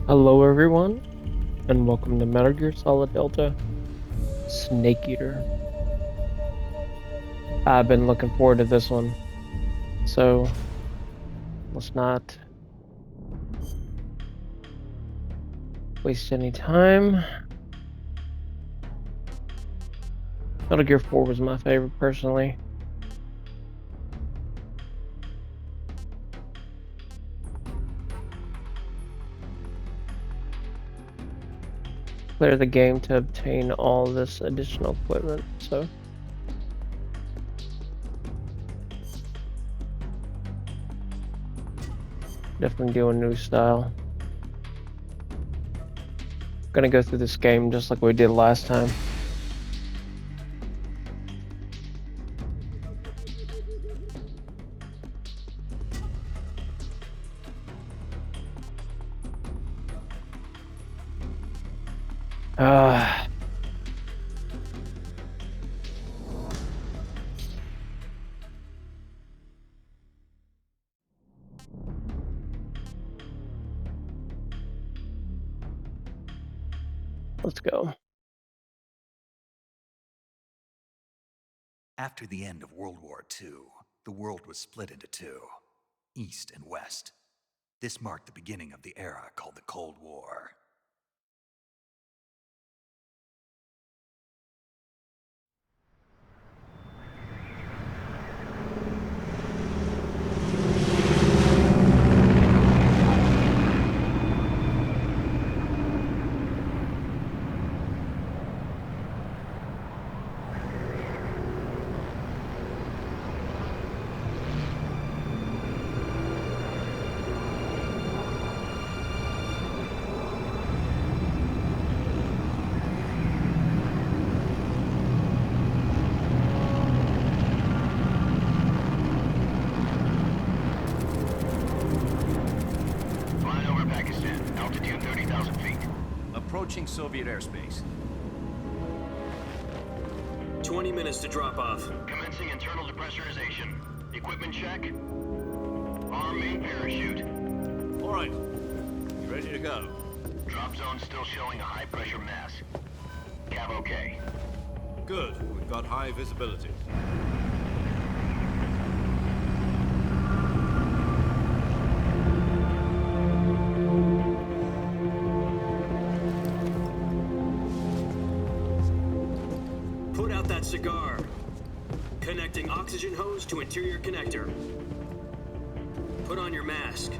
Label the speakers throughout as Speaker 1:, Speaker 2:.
Speaker 1: Hello, everyone, and welcome to Metal Gear Solid Delta Snake Eater. I've been looking forward to this one, so let's not waste any time. Metal Gear 4 was my favorite, personally. Clear the game to obtain all this additional equipment, so. Definitely doing new style. Gonna go through this game just like we did last time. Ah. Let's go.
Speaker 2: After the end of World War II, the world was split into two, East and West. This marked the beginning of the era called the Cold War.
Speaker 3: Flying over Pakistan, altitude 30,000 feet.
Speaker 4: Approaching Soviet airspace.
Speaker 5: 20 minutes to drop off.
Speaker 3: Commencing internal depressurization. Equipment check. Arm main parachute.
Speaker 4: All right. You ready to go?
Speaker 3: Drop zone still showing a high pressure mass. Cav okay.
Speaker 4: Good. We've got high visibility.
Speaker 5: Put out that cigar. Connecting oxygen hose to interior connector. Put on your mask.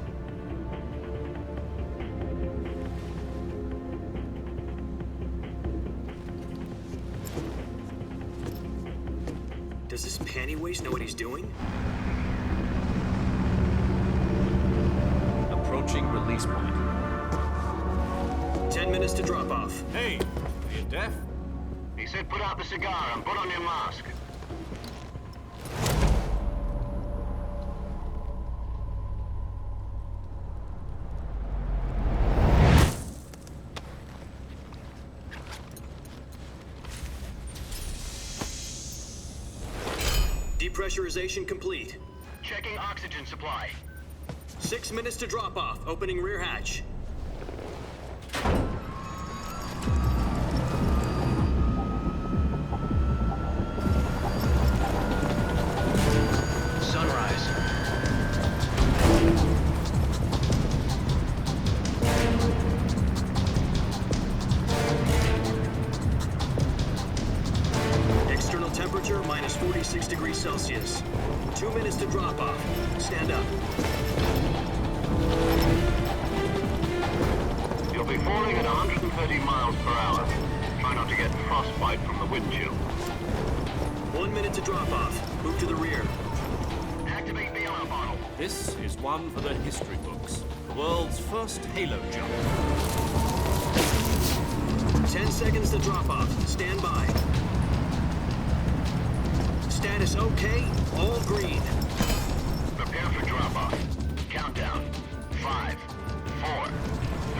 Speaker 5: Does this panty waste know what he's doing?
Speaker 4: Approaching release point.
Speaker 5: 10 minutes to drop off.
Speaker 4: Hey, are you deaf?
Speaker 3: He said put out the cigar and put on your mask.
Speaker 5: Depressurization complete.
Speaker 3: Checking oxygen supply.
Speaker 5: 6 minutes to drop off. Opening rear hatch.
Speaker 3: Sunrise.
Speaker 5: External temperature minus 46 degrees Celsius. 2 minutes to drop off. Stand up.
Speaker 3: You'll be falling at 130 miles per hour. Try not to get frostbite from the wind chill.
Speaker 5: 1 minute to drop off. Move to the rear.
Speaker 3: Activate the air bottle.
Speaker 4: This is one for the history books. The world's first halo jump.
Speaker 5: 10 seconds to drop off. Stand by. Status okay. All green.
Speaker 3: Prepare for drop-off. Countdown. 5, 4,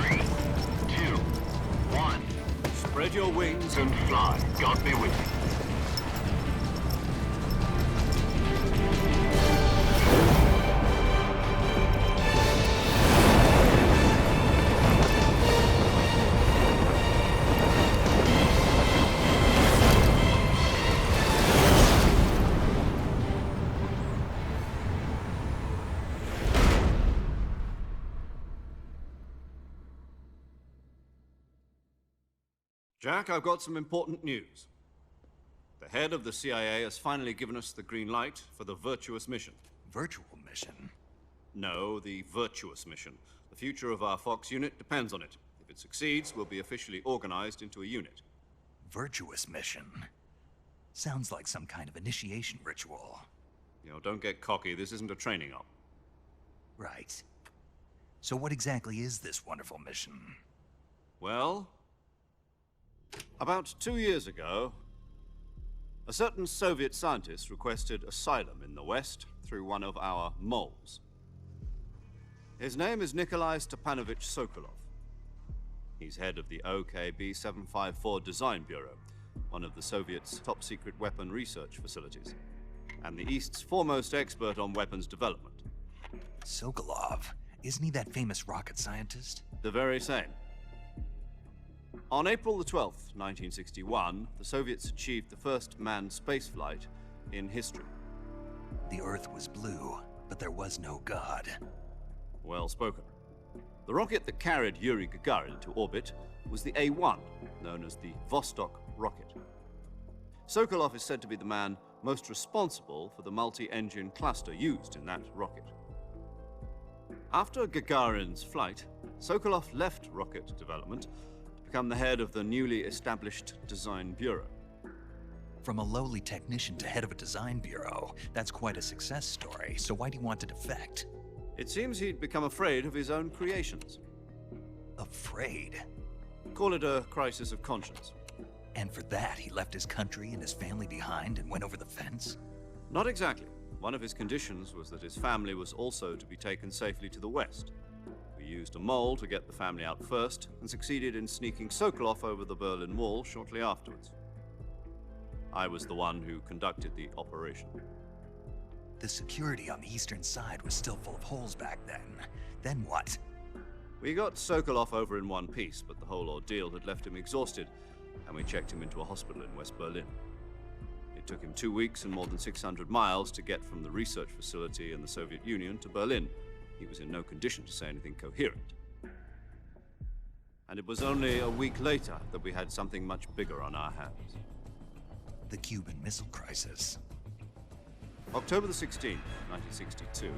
Speaker 3: 3, 2, 1.
Speaker 4: Spread your wings
Speaker 3: And fly. God be with you.
Speaker 4: Jack, I've got some important news. The head of the CIA has finally given us the green light for the Virtuous mission.
Speaker 2: Virtual mission?
Speaker 4: No, the Virtuous mission. The future of our Fox unit depends on it. If it succeeds, we'll be officially organized into a unit.
Speaker 2: Virtuous mission? Sounds like some kind of initiation ritual.
Speaker 4: You know, don't get cocky. This isn't a training op.
Speaker 2: Right. So what exactly is this wonderful mission?
Speaker 4: Well, about 2 years ago, a certain Soviet scientist requested asylum in the West through one of our moles. His name is Nikolai Stepanovich Sokolov. He's head of the OKB-754 Design Bureau, one of the Soviets' top-secret weapon research facilities, and the East's foremost expert on weapons development.
Speaker 2: Sokolov? Isn't he that famous rocket scientist?
Speaker 4: The very same. On April the 12th, 1961, the Soviets achieved the first manned spaceflight in history.
Speaker 2: The Earth was blue, but there was no God.
Speaker 4: Well spoken. The rocket that carried Yuri Gagarin to orbit was the A-1, known as the Vostok rocket. Sokolov is said to be the man most responsible for the multi-engine cluster used in that rocket. After Gagarin's flight, Sokolov left rocket development to become the head of the newly established Design Bureau.
Speaker 2: From a lowly technician to head of a design bureau, that's quite a success story, so why'd he want to defect?
Speaker 4: It seems he'd become afraid of his own creations.
Speaker 2: Afraid?
Speaker 4: Call it a crisis of conscience.
Speaker 2: And for that, he left his country and his family behind and went over the fence?
Speaker 4: Not exactly. One of his conditions was that his family was also to be taken safely to the West. We used a mole to get the family out first, and succeeded in sneaking Sokolov over the Berlin Wall shortly afterwards. I was the one who conducted the operation.
Speaker 2: The security on the eastern side was still full of holes back then. Then what?
Speaker 4: We got Sokolov over in one piece, but the whole ordeal had left him exhausted, and we checked him into a hospital in West Berlin. It took him 2 weeks and more than 600 miles to get from the research facility in the Soviet Union to Berlin. He was in no condition to say anything coherent. And it was only a week later that we had something much bigger on our hands.
Speaker 2: The Cuban Missile Crisis.
Speaker 4: October the 16th, 1962,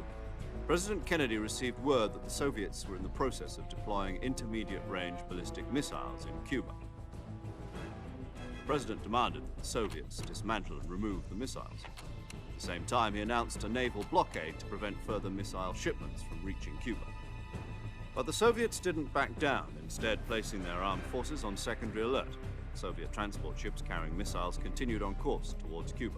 Speaker 4: President Kennedy received word that the Soviets were in the process of deploying intermediate-range ballistic missiles in Cuba. The President demanded that the Soviets dismantle and remove the missiles. At the same time, he announced a naval blockade to prevent further missile shipments from reaching Cuba. But the Soviets didn't back down, instead placing their armed forces on secondary alert. Soviet transport ships carrying missiles continued on course towards Cuba.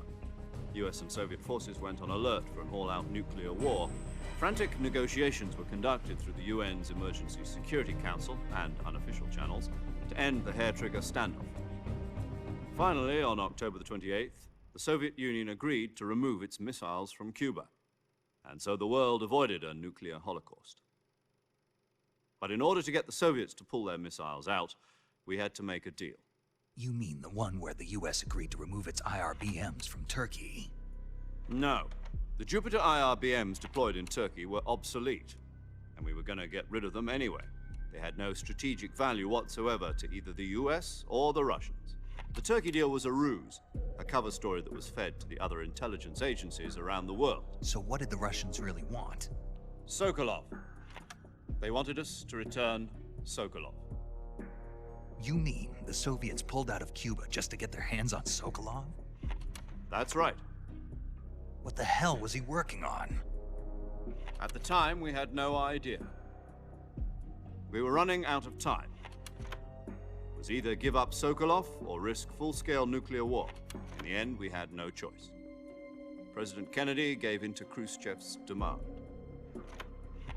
Speaker 4: US and Soviet forces went on alert for an all-out nuclear war. Frantic negotiations were conducted through the UN's Emergency Security Council and unofficial channels to end the hair-trigger standoff. Finally, on October the 28th, the Soviet Union agreed to remove its missiles from Cuba, and so the world avoided a nuclear holocaust. But in order to get the Soviets to pull their missiles out, we had to make a deal.
Speaker 2: You mean the one where the US agreed to remove its IRBMs from Turkey?
Speaker 4: No. The Jupiter IRBMs deployed in Turkey were obsolete, and we were going to get rid of them anyway. They had no strategic value whatsoever to either the US or the Russians. The Turkey deal was a ruse, a cover story that was fed to the other intelligence agencies around the world.
Speaker 2: So what did the Russians really want?
Speaker 4: Sokolov. They wanted us to return Sokolov.
Speaker 2: You mean the Soviets pulled out of Cuba just to get their hands on Sokolov?
Speaker 4: That's right.
Speaker 2: What the hell was he working on?
Speaker 4: At the time, we had no idea. We were running out of time. It was either give up Sokolov or risk full-scale nuclear war. In the end, we had no choice. President Kennedy gave in to Khrushchev's demand.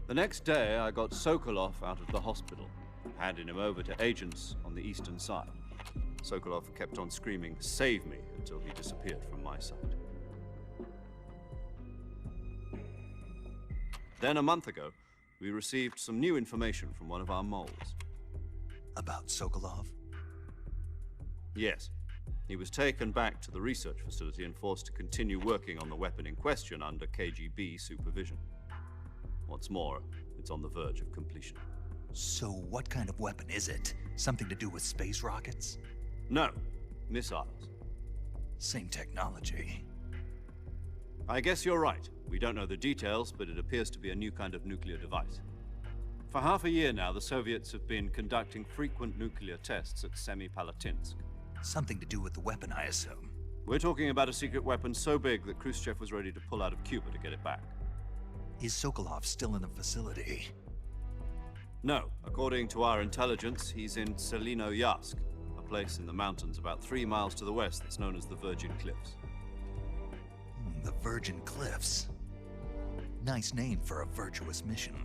Speaker 4: The next day, I got Sokolov out of the hospital, handing him over to agents on the eastern side. Sokolov kept on screaming, "Save me," until he disappeared from my sight. Then a month ago, we received some new information from one of our moles.
Speaker 2: About Sokolov?
Speaker 4: Yes. He was taken back to the research facility and forced to continue working on the weapon in question under KGB supervision. What's more, it's on the verge of completion.
Speaker 2: So what kind of weapon is it? Something to do with space rockets?
Speaker 4: No, missiles.
Speaker 2: Same technology.
Speaker 4: I guess you're right. We don't know the details, but it appears to be a new kind of nuclear device. For half a year now, the Soviets have been conducting frequent nuclear tests at Semipalatinsk.
Speaker 2: Something to do with the weapon, I assume.
Speaker 4: We're talking about a secret weapon so big that Khrushchev was ready to pull out of Cuba to get it back.
Speaker 2: Is Sokolov still in the facility?
Speaker 4: No, according to our intelligence, he's in Selinoyarsk, a place in the mountains about 3 miles to the west that's known as the Virgin Cliffs.
Speaker 2: The Virgin Cliffs. Nice name for a virtuous mission.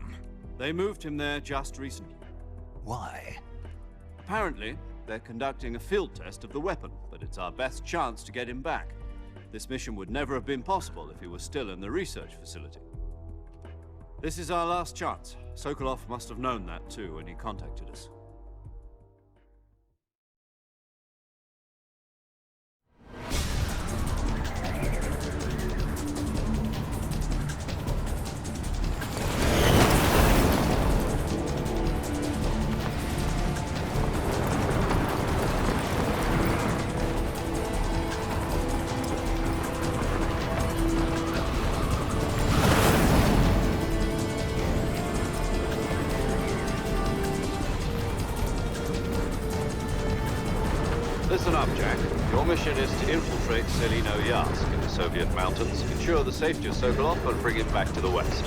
Speaker 4: They moved him there just recently.
Speaker 2: Why?
Speaker 4: Apparently, they're conducting a field test of the weapon, but it's our best chance to get him back. This mission would never have been possible if he was still in the research facility. This is our last chance. Sokolov must have known that too when he contacted us. Listen up, Jack. Your mission is to infiltrate Selinoyarsk in the Soviet mountains, ensure the safety of Sokolov, and bring him back to the west.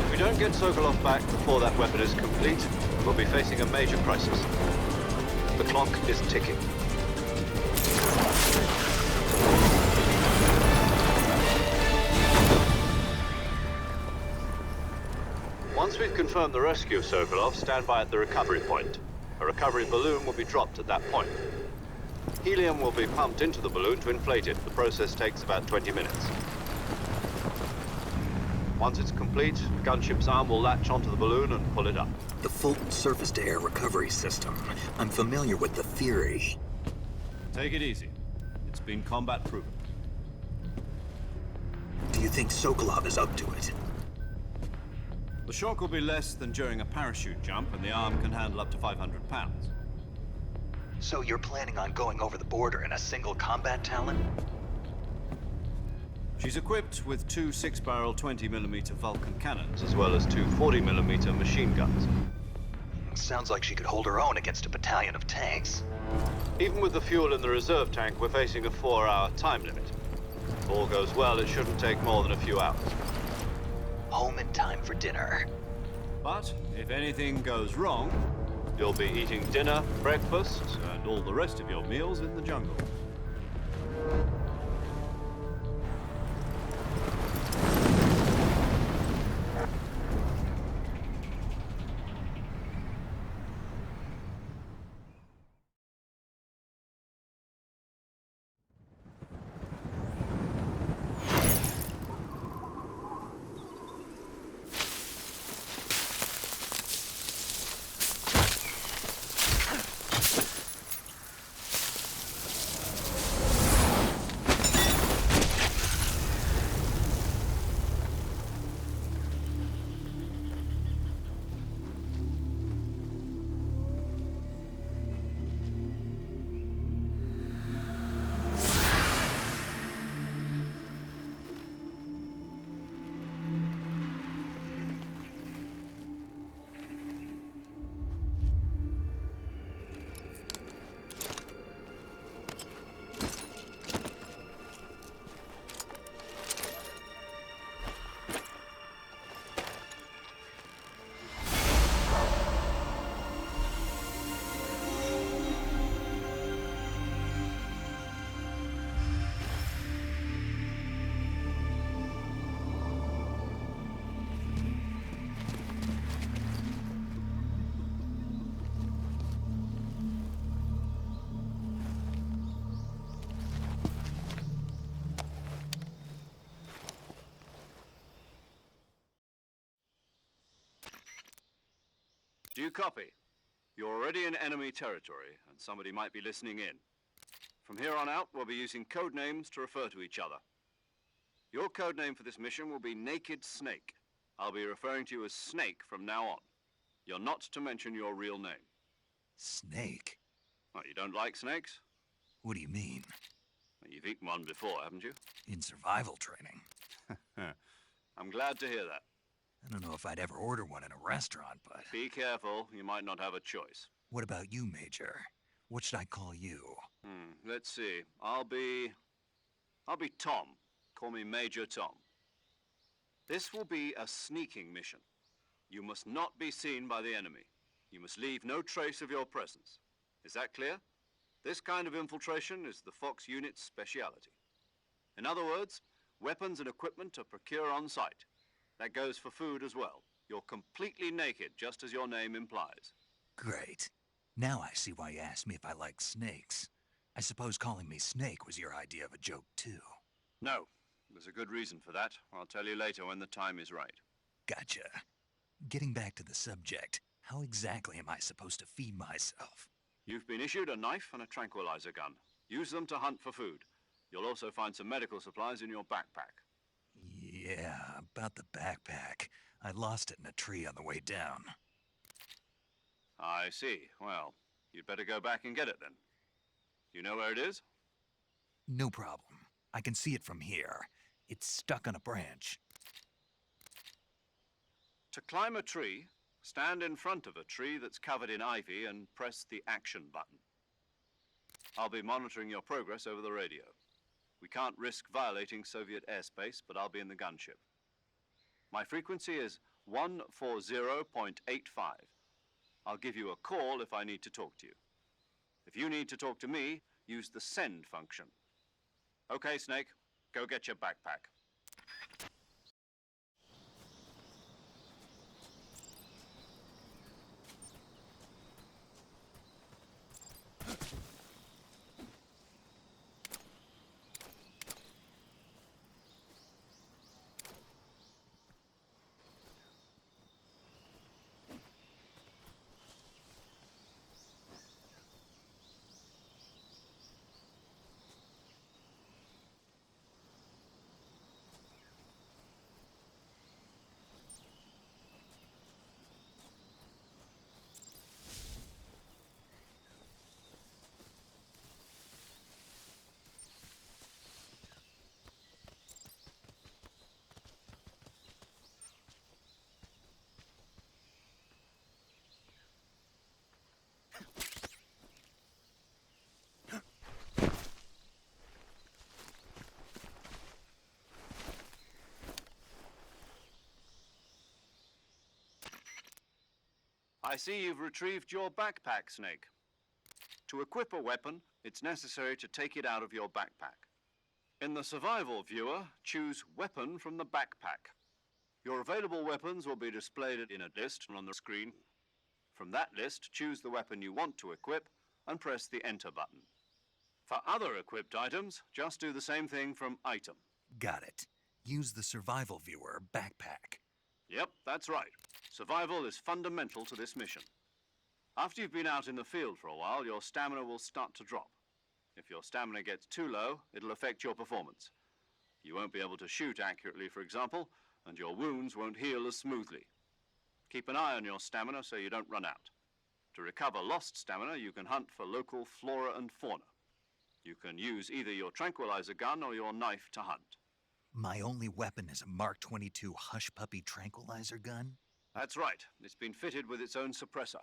Speaker 4: If we don't get Sokolov back before that weapon is complete, we'll be facing a major crisis. The clock is ticking. Once we've confirmed the rescue of Sokolov, stand by at the recovery point. A recovery balloon will be dropped at that point. Helium will be pumped into the balloon to inflate it. The process takes about 20 minutes. Once it's complete, the gunship's arm will latch onto the balloon and pull it up.
Speaker 6: The Fulton surface-to-air recovery system. I'm familiar with the theory.
Speaker 4: Take it easy. It's been combat-proven.
Speaker 6: Do you think Sokolov is up to it?
Speaker 4: The shock will be less than during a parachute jump, and the arm can handle up to 500 pounds.
Speaker 2: So you're planning on going over the border in a single combat Talon?
Speaker 4: She's equipped with 2 6-barrel 20mm Vulcan cannons, as well as 2 40mm machine guns.
Speaker 2: Sounds like she could hold her own against a battalion of tanks.
Speaker 4: Even with the fuel in the reserve tank, we're facing a 4-hour time limit. If all goes well, it shouldn't take more than a few hours.
Speaker 2: Home in time for dinner.
Speaker 4: But if anything goes wrong, you'll be eating dinner, breakfast, and all the rest of your meals in the jungle. Do you copy? You're already in enemy territory, and somebody might be listening in. From here on out, we'll be using code names to refer to each other. Your code name for this mission will be Naked Snake. I'll be referring to you as Snake from now on. You're not to mention your real name.
Speaker 2: Snake?
Speaker 4: What, you don't like snakes?
Speaker 2: What do you mean?
Speaker 4: Well, you've eaten one before, haven't you?
Speaker 2: In survival training?
Speaker 4: I'm glad to hear that.
Speaker 2: I don't know if I'd ever order one in a restaurant, but...
Speaker 4: Be careful, you might not have a choice.
Speaker 2: What about you, Major? What should I call you?
Speaker 4: Let's see. I'll be Tom. Call me Major Tom. This will be a sneaking mission. You must not be seen by the enemy. You must leave no trace of your presence. Is that clear? This kind of infiltration is the Fox unit's speciality. In other words, weapons and equipment are procured on site. That goes for food as well. You're completely naked, just as your name implies.
Speaker 2: Great. Now I see why you asked me if I like snakes. I suppose calling me Snake was your idea of a joke, too.
Speaker 4: No, there's a good reason for that. I'll tell you later when the time is right.
Speaker 2: Gotcha. Getting back to the subject, how exactly am I supposed to feed myself?
Speaker 4: You've been issued a knife and a tranquilizer gun. Use them to hunt for food. You'll also find some medical supplies in your backpack.
Speaker 2: Yeah, about the backpack. I lost it in a tree on the way down.
Speaker 4: I see. Well, you'd better go back and get it then. You know where it is?
Speaker 2: No problem. I can see it from here. It's stuck on a branch.
Speaker 4: To climb a tree, stand in front of a tree that's covered in ivy and press the action button. I'll be monitoring your progress over the radio. We can't risk violating Soviet airspace, but I'll be in the gunship. My frequency is 140.85. I'll give you a call if I need to talk to you. If you need to talk to me, use the send function. Okay, Snake, go get your backpack. I see you've retrieved your backpack, Snake. To equip a weapon, it's necessary to take it out of your backpack. In the survival viewer, choose Weapon from the backpack. Your available weapons will be displayed in a list on the screen. From that list, choose the weapon you want to equip and press the Enter button. For other equipped items, just do the same thing from Item.
Speaker 2: Got it. Use the survival viewer backpack.
Speaker 4: Yep, that's right. Survival is fundamental to this mission. After you've been out in the field for a while, your stamina will start to drop. If your stamina gets too low, it'll affect your performance. You won't be able to shoot accurately, for example, and your wounds won't heal as smoothly. Keep an eye on your stamina so you don't run out. To recover lost stamina, you can hunt for local flora and fauna. You can use either your tranquilizer gun or your knife to hunt.
Speaker 2: My only weapon is a Mark 22 Hush Puppy tranquilizer gun?
Speaker 4: That's right. It's been fitted with its own suppressor.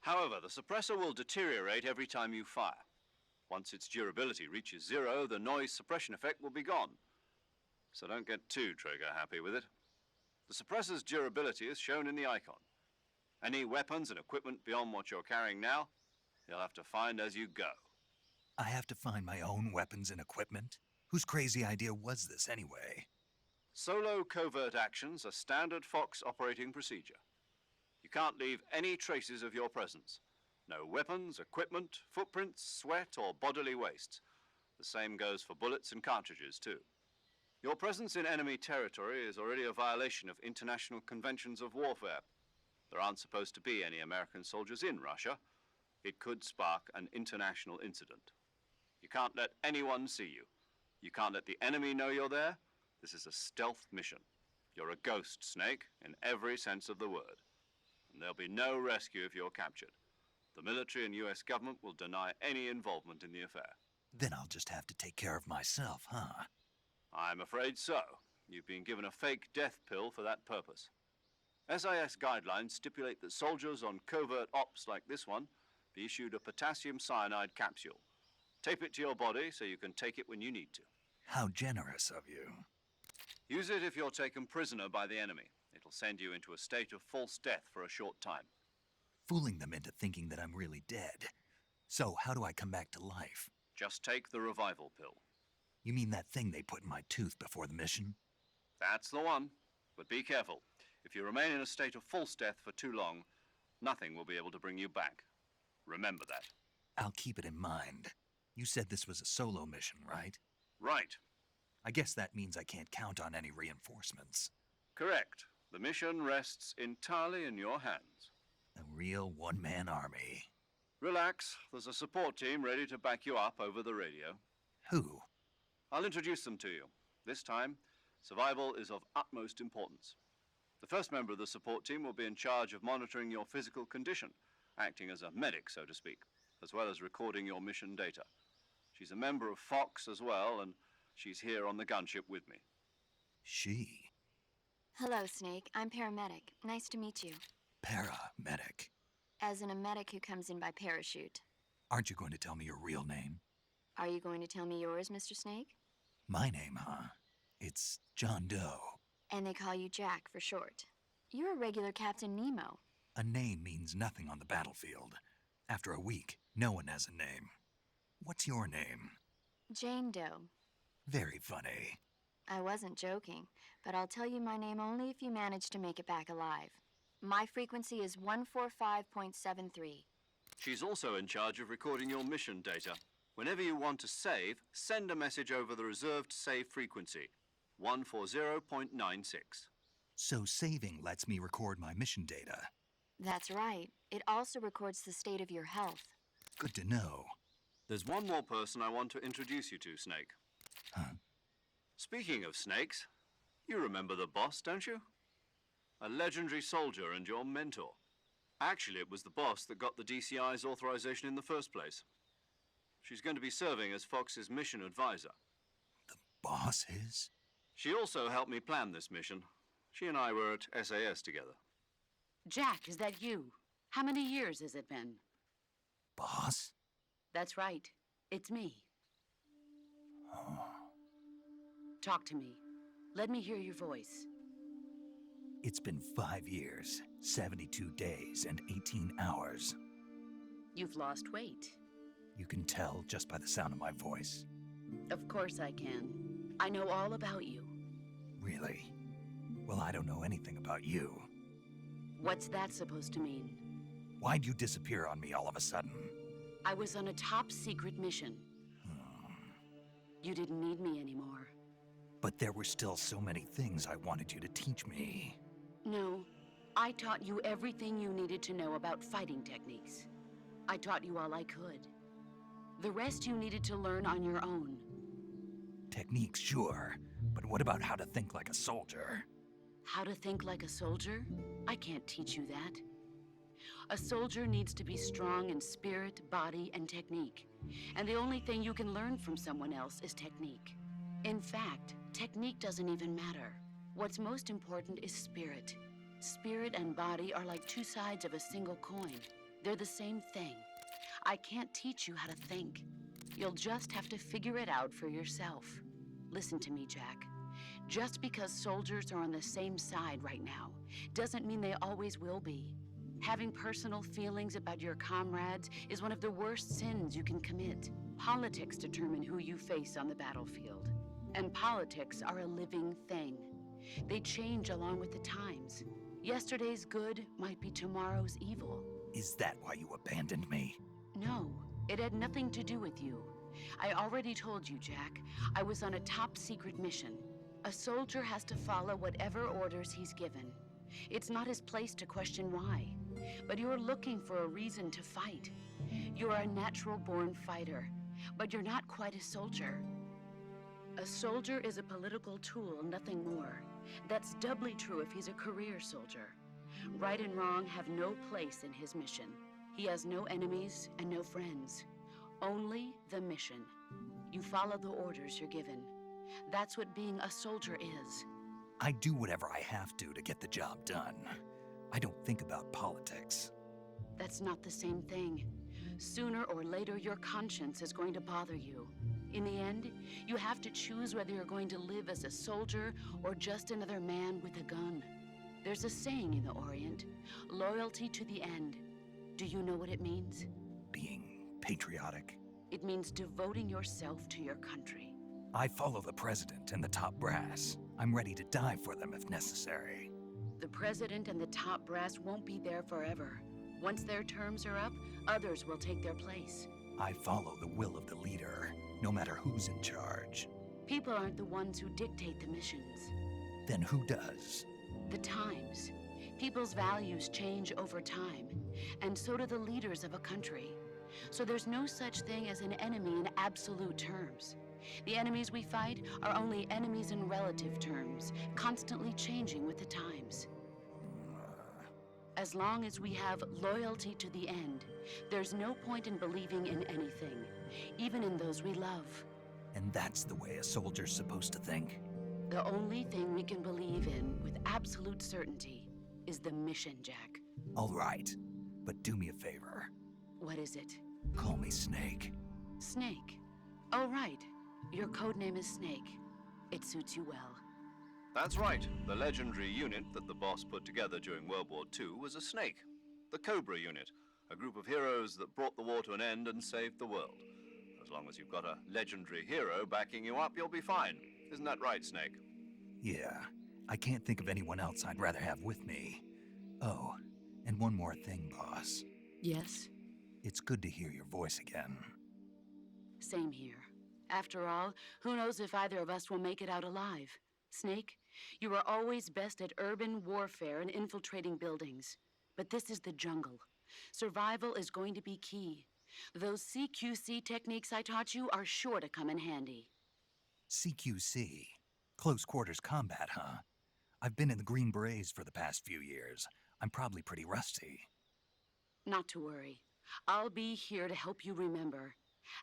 Speaker 4: However, the suppressor will deteriorate every time you fire. Once its durability reaches 0, the noise suppression effect will be gone. So don't get too trigger-happy with it. The suppressor's durability is shown in the icon. Any weapons and equipment beyond what you're carrying now, you'll have to find as you go.
Speaker 2: I have to find my own weapons and equipment? Whose crazy idea was this, anyway?
Speaker 4: Solo covert actions are standard Fox operating procedure. You can't leave any traces of your presence. No weapons, equipment, footprints, sweat, or bodily waste. The same goes for bullets and cartridges, too. Your presence in enemy territory is already a violation of international conventions of warfare. There aren't supposed to be any American soldiers in Russia. It could spark an international incident. You can't let anyone see you. You can't let the enemy know you're there. This is a stealth mission. You're a ghost, Snake, in every sense of the word. And there'll be no rescue if you're captured. The military and US government will deny any involvement in the affair.
Speaker 2: Then I'll just have to take care of myself, huh?
Speaker 4: I'm afraid so. You've been given a fake death pill for that purpose. SIS guidelines stipulate that soldiers on covert ops like this one be issued a potassium cyanide capsule. Tape it to your body so you can take it when you need to.
Speaker 2: How generous of you.
Speaker 4: Use it if you're taken prisoner by the enemy. It'll send you into a state of false death for a short time.
Speaker 2: Fooling them into thinking that I'm really dead. So, how do I come back to life?
Speaker 4: Just take the revival pill.
Speaker 2: You mean that thing they put in my tooth before the mission?
Speaker 4: That's the one. But be careful. If you remain in a state of false death for too long, nothing will be able to bring you back. Remember that.
Speaker 2: I'll keep it in mind. You said this was a solo mission, right?
Speaker 4: Right.
Speaker 2: I guess that means I can't count on any reinforcements.
Speaker 4: Correct. The mission rests entirely in your hands.
Speaker 2: A real one-man army.
Speaker 4: Relax. There's a support team ready to back you up over the radio.
Speaker 2: Who?
Speaker 4: I'll introduce them to you. This time, survival is of utmost importance. The first member of the support team will be in charge of monitoring your physical condition, acting as a medic, so to speak, as well as recording your mission data. She's a member of Fox as well, and she's here on the gunship with me.
Speaker 2: She.
Speaker 7: Hello, Snake. I'm paramedic. Nice to meet you.
Speaker 2: Paramedic.
Speaker 7: As in a medic who comes in by parachute.
Speaker 2: Aren't you going to tell me your real name?
Speaker 7: Are you going to tell me yours, Mr. Snake?
Speaker 2: My name, huh? It's John Doe.
Speaker 7: And they call you Jack for short. You're a regular Captain Nemo.
Speaker 2: A name means nothing on the battlefield. After a week, no one has a name. What's your name?
Speaker 7: Jane Doe.
Speaker 2: Very funny.
Speaker 7: I wasn't joking, but I'll tell you my name only if you manage to make it back alive. My frequency is 145.73.
Speaker 4: She's also in charge of recording your mission data. Whenever you want to save, send a message over the reserved save frequency, 140.96.
Speaker 2: So saving lets me record my mission data.
Speaker 7: That's right. It also records the state of your health.
Speaker 2: Good to know.
Speaker 4: There's one more person I want to introduce you to, Snake.
Speaker 2: Huh?
Speaker 4: Speaking of snakes, you remember the boss, don't you? A legendary soldier and your mentor. Actually, it was the boss that got the DCI's authorization in the first place. She's going to be serving as Fox's mission advisor.
Speaker 2: The boss is?
Speaker 4: She also helped me plan this mission. She and I were at SAS together.
Speaker 8: Jack, is that you? How many years has it been?
Speaker 2: Boss?
Speaker 8: That's right. It's me. Talk to me. Let me hear your voice.
Speaker 2: It's been 5 years, 72 days, and 18 hours.
Speaker 8: You've lost weight.
Speaker 2: You can tell just by the sound of my voice.
Speaker 8: Of course I can. I know all about you.
Speaker 2: Really? Well, I don't know anything about you.
Speaker 8: What's that supposed to mean?
Speaker 2: Why'd you disappear on me all of a sudden?
Speaker 8: I was on a top-secret mission. You didn't need me anymore.
Speaker 2: But there were still so many things I wanted you to teach me.
Speaker 8: No, I taught you everything you needed to know about fighting techniques. I taught you all I could. The rest you needed to learn on your own.
Speaker 2: Techniques, sure. But what about how to think like a soldier?
Speaker 8: How to think like a soldier? I can't teach you that. A soldier needs to be strong in spirit, body, and technique. And the only thing you can learn from someone else is technique. In fact, technique doesn't even matter. What's most important is spirit. Spirit and body are like two sides of a single coin. They're the same thing. I can't teach you how to think. You'll just have to figure it out for yourself. Listen to me, Jack. Just because soldiers are on the same side right now doesn't mean they always will be. Having personal feelings about your comrades is one of the worst sins you can commit. Politics determine who you face on the battlefield. And politics are a living thing. They change along with the times. Yesterday's good might be tomorrow's evil.
Speaker 2: Is that why you abandoned me?
Speaker 8: No, it had nothing to do with you. I already told you, Jack. I was on a top-secret mission. A soldier has to follow whatever orders he's given. It's not his place to question why. But you're looking for a reason to fight. You're a natural-born fighter, but you're not quite a soldier. A soldier is a political tool, nothing more. That's doubly true if he's a career soldier. Right and wrong have no place in his mission. He has no enemies and no friends. Only the mission. You follow the orders you're given. That's what being a soldier is.
Speaker 2: I do whatever I have to get the job done. I don't think about politics.
Speaker 8: That's not the same thing. Sooner or later, your conscience is going to bother you. In the end, you have to choose whether you're going to live as a soldier or just another man with a gun. There's a saying in the Orient, loyalty to the end. Do you know what it means?
Speaker 2: Being patriotic.
Speaker 8: It means devoting yourself to your country.
Speaker 2: I follow the president and the top brass. I'm ready to die for them if necessary.
Speaker 8: The president and the top brass won't be there forever. Once their terms are up, others will take their place.
Speaker 2: I follow the will of the leader, no matter who's in charge.
Speaker 8: People aren't the ones who dictate the missions.
Speaker 2: Then who does?
Speaker 8: The times. People's values change over time, and so do the leaders of a country. So there's no such thing as an enemy in absolute terms. The enemies we fight are only enemies in relative terms, constantly changing with the times. As long as we have loyalty to the end, there's no point in believing in anything, even in those we love.
Speaker 2: And that's the way a soldier's supposed to think?
Speaker 8: The only thing we can believe in with absolute certainty is the mission, Jack.
Speaker 2: All right, but do me a favor.
Speaker 8: What is it?
Speaker 2: Call me Snake.
Speaker 8: Snake. Oh, right. Your code name is Snake. It suits you well.
Speaker 4: That's right. The legendary unit that the boss put together during World War II was a snake. The Cobra unit, a group of heroes that brought the war to an end and saved the world. As long as you've got a legendary hero backing you up, you'll be fine. Isn't that right, Snake?
Speaker 2: Yeah, I can't think of anyone else I'd rather have with me. Oh, and one more thing, boss.
Speaker 8: Yes?
Speaker 2: It's good to hear your voice again.
Speaker 8: Same here. After all, who knows if either of us will make it out alive? Snake, you are always best at urban warfare and infiltrating buildings. But this is the jungle. Survival is going to be key. Those CQC techniques I taught you are sure to come in handy.
Speaker 2: CQC? Close quarters combat, huh? I've been in the Green Berets for the past few years. I'm probably pretty rusty.
Speaker 8: Not to worry. I'll be here to help you remember.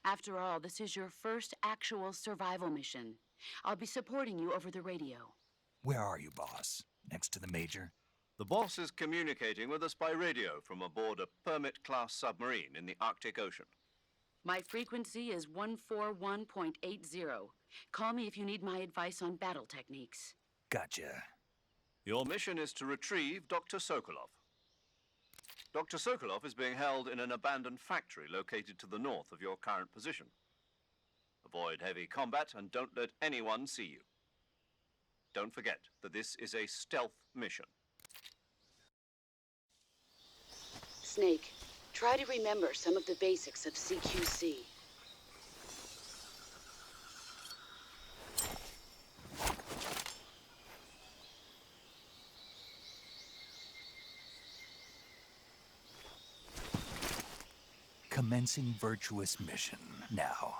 Speaker 8: After all, this is your first actual survival mission. I'll be supporting you over the radio.
Speaker 2: Where are you, boss? Next to the Major?
Speaker 4: The boss is communicating with us by radio from aboard a Permit-class submarine in the Arctic Ocean.
Speaker 8: My frequency is 141.80. Call me if you need my advice on battle techniques.
Speaker 2: Gotcha.
Speaker 4: Your mission is to retrieve Dr. Sokolov. Dr. Sokolov is being held in an abandoned factory located to the north of your current position. Avoid heavy combat and don't let anyone see you. Don't forget that this is a stealth mission.
Speaker 8: Snake, try to remember some of the basics of CQC.
Speaker 2: Commencing virtuous mission now.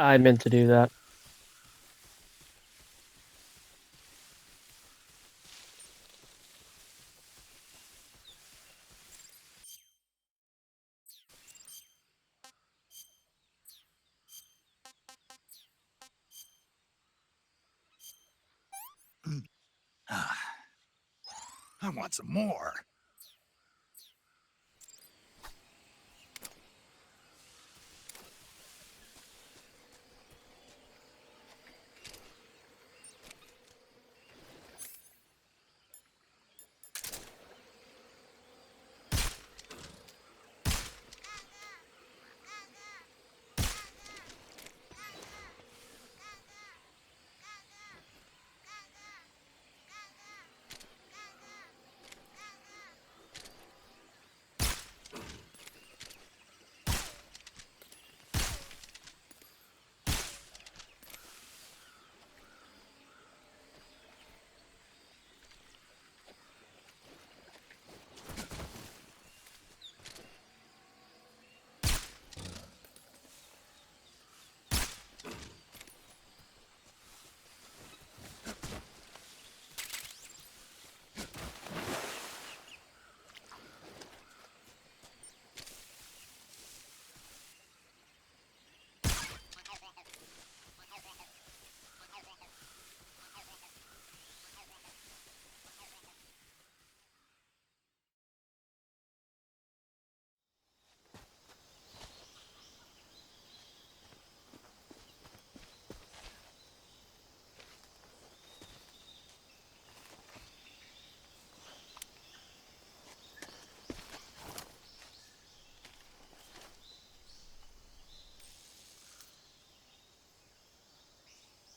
Speaker 1: I meant to do that.
Speaker 2: I want some more.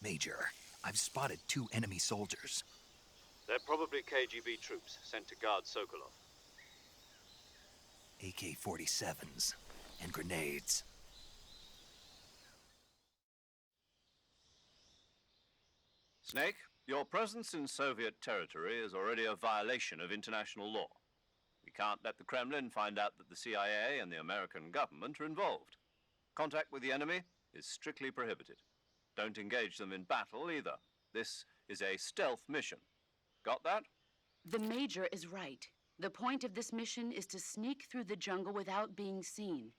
Speaker 2: Major, I've spotted 2 enemy soldiers.
Speaker 4: They're probably KGB troops sent to guard Sokolov.
Speaker 2: AK-47s and grenades.
Speaker 4: Snake, your presence in Soviet territory is already a violation of international law. We can't let the Kremlin find out that the CIA and the American government are involved. Contact with the enemy is strictly prohibited. Don't engage them in battle either. This is a stealth mission. Got that?
Speaker 8: The Major is right. The point of this mission is to sneak through the jungle without being seen.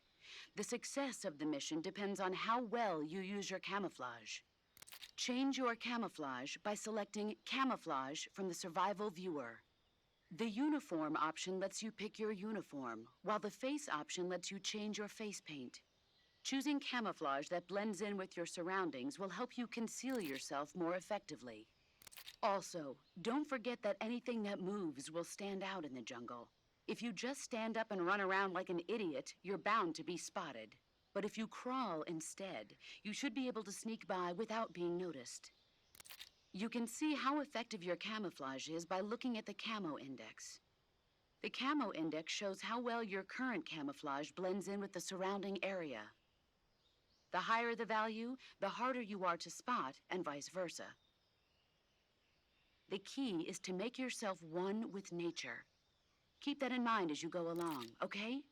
Speaker 8: The success of the mission depends on how well you use your camouflage. Change your camouflage by selecting Camouflage from the Survival Viewer. The Uniform option lets you pick your uniform, while the Face option lets you change your face paint. Choosing camouflage that blends in with your surroundings will help you conceal yourself more effectively. Also, don't forget that anything that moves will stand out in the jungle. If you just stand up and run around like an idiot, you're bound to be spotted. But if you crawl instead, you should be able to sneak by without being noticed. You can see how effective your camouflage is by looking at the Camo Index. The Camo Index shows how well your current camouflage blends in with the surrounding area. The higher the value, the harder you are to spot, and vice versa. The key is to make yourself one with nature. Keep that in mind as you go along, okay?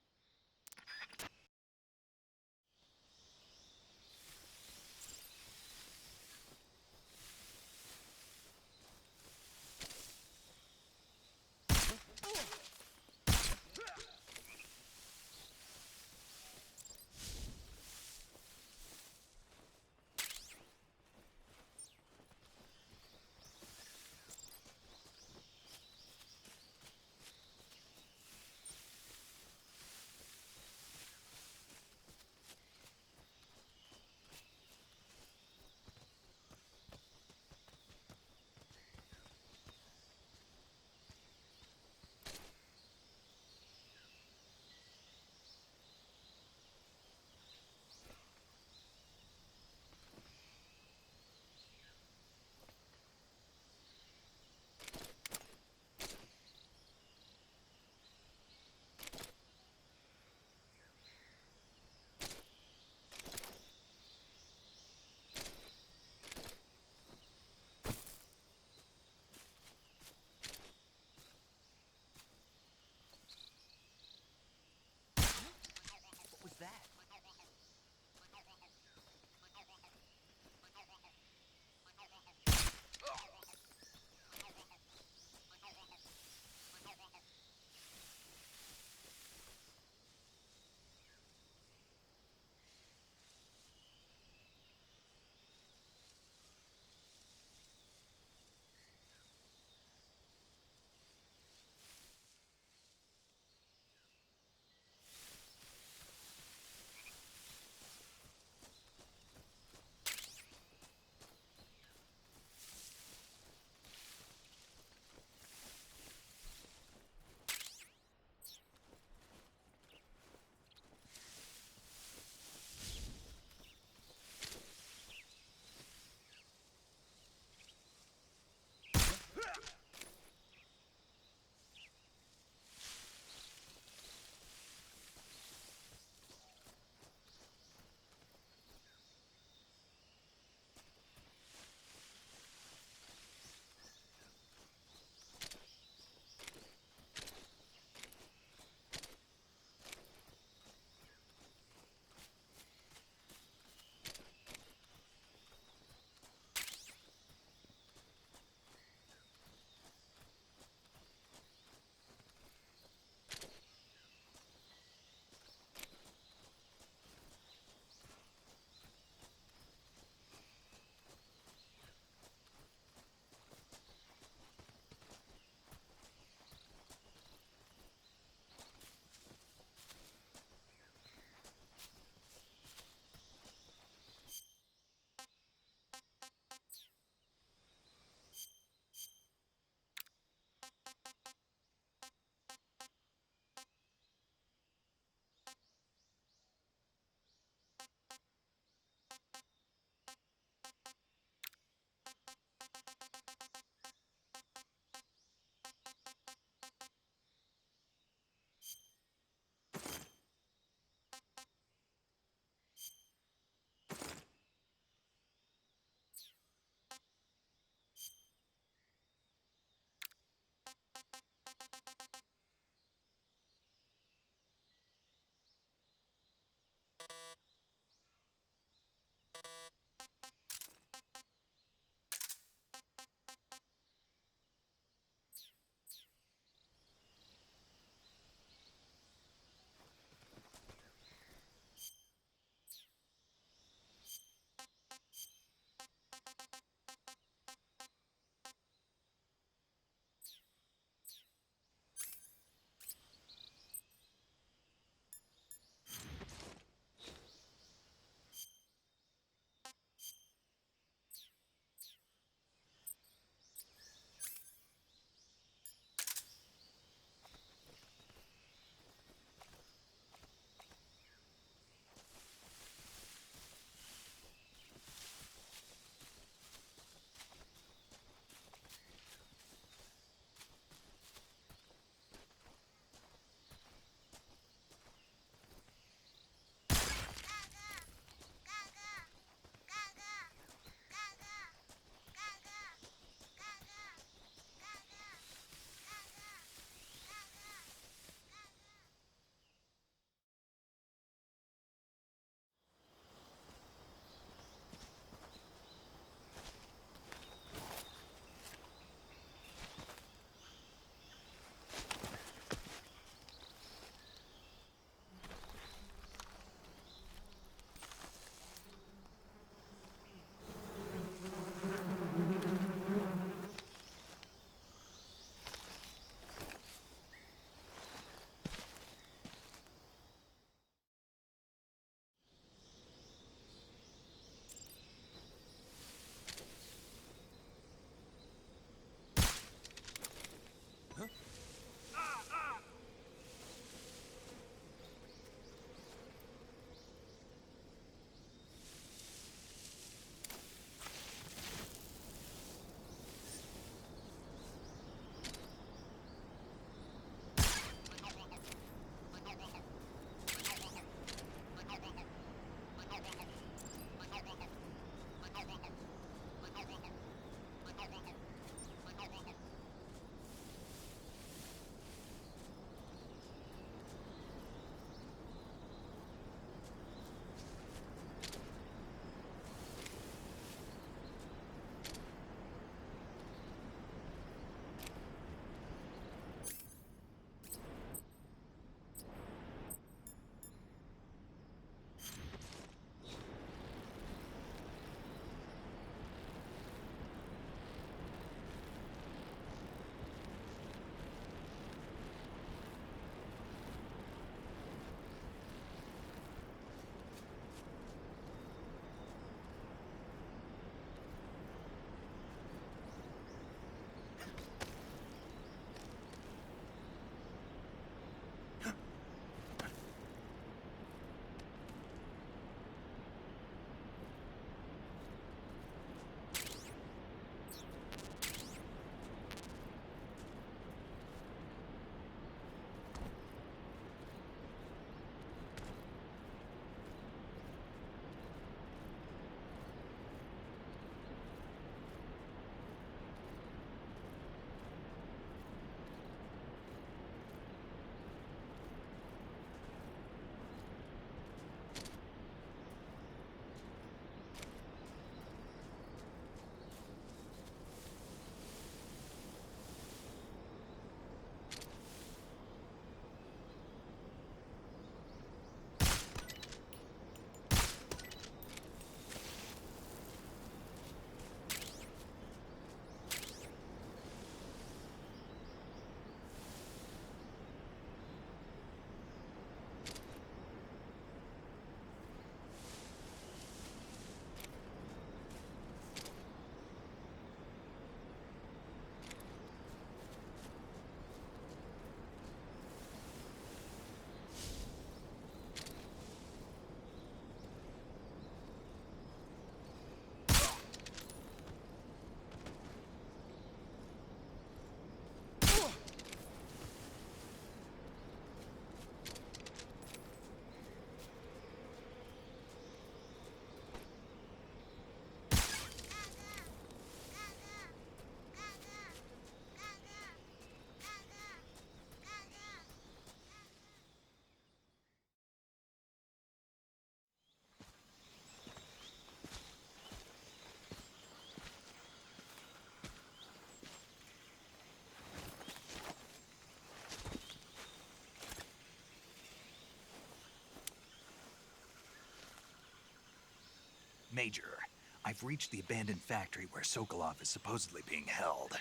Speaker 2: Major, I've reached the abandoned factory where Sokolov is supposedly being held.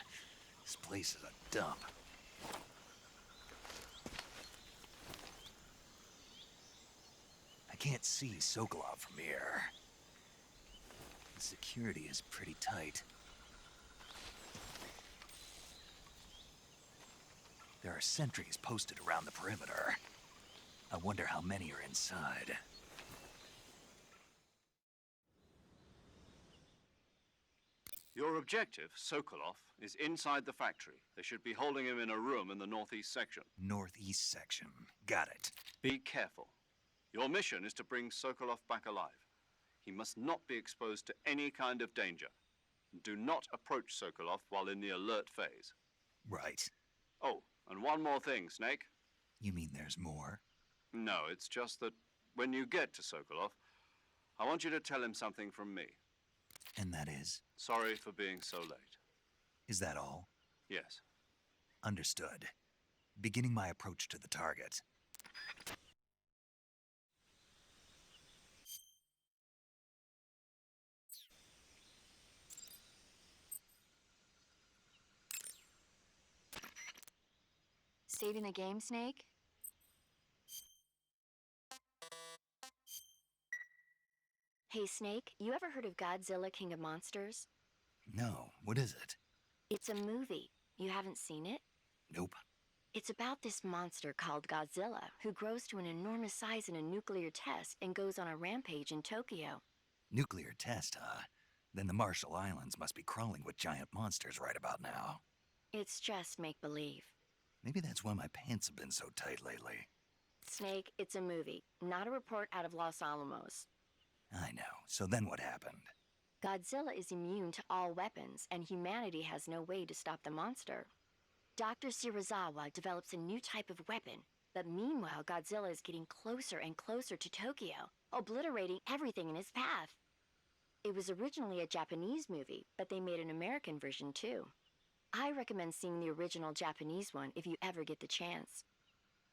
Speaker 2: This place is a dump. I can't see Sokolov from here. The security is pretty tight. There are sentries posted around the perimeter. I wonder how many are inside.
Speaker 4: Your objective, Sokolov, is inside the factory. They should be holding him in a room in the northeast section.
Speaker 2: Northeast section. Got it.
Speaker 4: Be careful. Your mission is to bring Sokolov back alive. He must not be exposed to any kind of danger. Do not approach Sokolov while in the alert phase.
Speaker 2: Right.
Speaker 4: Oh, and one more thing, Snake.
Speaker 2: You mean there's more?
Speaker 4: No, it's just that when you get to Sokolov, I want you to tell him something from me.
Speaker 2: And that is?
Speaker 4: Sorry for being so late.
Speaker 2: Is that all?
Speaker 4: Yes.
Speaker 2: Understood. Beginning my approach to the target.
Speaker 7: Saving the game, Snake? Hey, Snake, you ever heard of Godzilla King of Monsters?
Speaker 2: No, what is it?
Speaker 7: It's a movie. You haven't seen it?
Speaker 2: Nope.
Speaker 7: It's about this monster called Godzilla, who grows to an enormous size in a nuclear test and goes on a rampage in Tokyo.
Speaker 2: Nuclear test, huh? Then the Marshall Islands must be crawling with giant monsters right about now.
Speaker 7: It's just make-believe.
Speaker 2: Maybe that's why my pants have been so tight lately.
Speaker 7: Snake, it's a movie, not a report out of Los Alamos.
Speaker 2: I know. So then what happened?
Speaker 7: Godzilla is immune to all weapons, and humanity has no way to stop the monster. Dr. Shirazawa develops a new type of weapon, but meanwhile Godzilla is getting closer and closer to Tokyo, obliterating everything in his path. It was originally a Japanese movie, but they made an American version too. I recommend seeing the original Japanese one if you ever get the chance.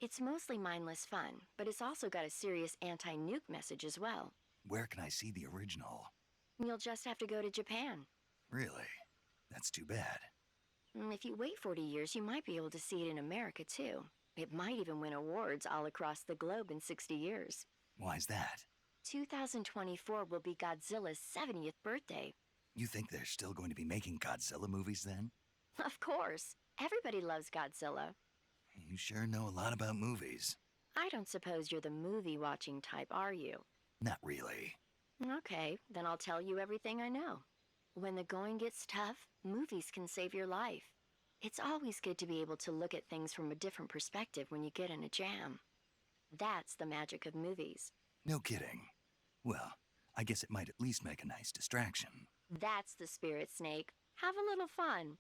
Speaker 7: It's mostly mindless fun, but it's also got a serious anti-nuke message as well.
Speaker 2: Where can I see the original?
Speaker 7: You'll just have to go to Japan.
Speaker 2: Really? That's too bad.
Speaker 7: If you wait 40 years, you might be able to see it in America too. It might even win awards all across the globe in 60 years.
Speaker 2: Why's that?
Speaker 7: 2024 will be Godzilla's 70th birthday.
Speaker 2: You think they're still going to be making Godzilla movies then?
Speaker 7: Of course. Everybody loves Godzilla.
Speaker 2: You sure know a lot about movies.
Speaker 7: I don't suppose you're the movie-watching type, are you?
Speaker 2: Not really.
Speaker 7: Okay, then I'll tell you everything I know. When the going gets tough, movies can save your life. It's always good to be able to look at things from a different perspective when you get in a jam. That's the magic of movies.
Speaker 2: No kidding. Well, I guess it might at least make a nice distraction.
Speaker 7: That's the spirit, Snake. Have a little fun.